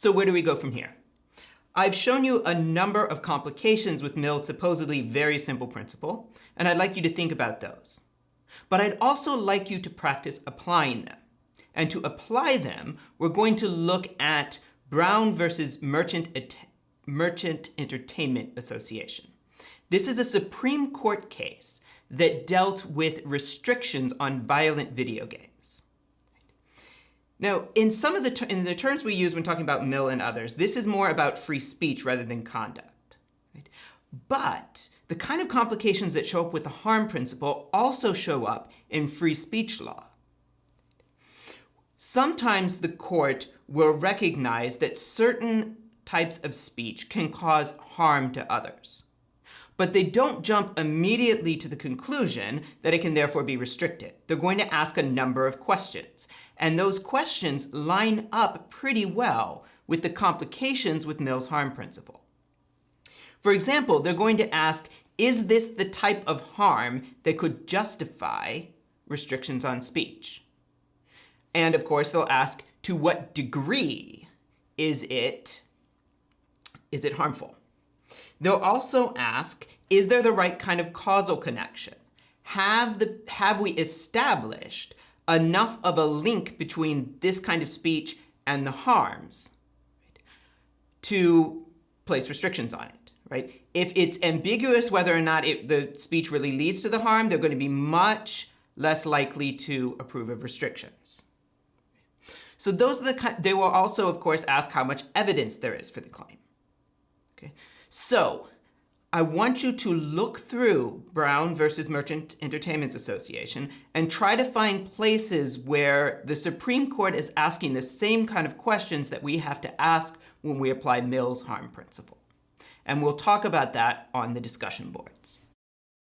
So where do we go from here? I've shown you a number of complications with Mill's supposedly very simple principle, and I'd like you to think about those. But I'd also like you to practice applying them. And to apply them, we're going to look at Brown versus Merchant Entertainment Association. This is a Supreme Court case that dealt with restrictions on violent video games. Now, in some of the terms we use when talking about Mill and others, this is more about free speech rather than conduct. Right? But the kind of complications that show up with the harm principle also show up in free speech law. Sometimes the court will recognize that certain types of speech can cause harm to others. But they don't jump immediately to the conclusion that it can therefore be restricted. They're going to ask a number of questions. And those questions line up pretty well with the complications with Mill's harm principle. For example, they're going to ask, is this the type of harm that could justify restrictions on speech? And of course, they'll ask, to what degree is it harmful? They'll also ask, is there the right kind of causal connection? Have we established enough of a link between this kind of speech and the harms, right, to place restrictions on it? Right? If it's ambiguous whether or not the speech really leads to the harm, they're going to be much less likely to approve of restrictions. So they will also, of course, ask how much evidence there is for the claim. Okay? So I want you to look through Brown versus Merchant Entertainment Association and try to find places where the Supreme Court is asking the same kind of questions that we have to ask when we apply Mill's harm principle. And we'll talk about that on the discussion boards.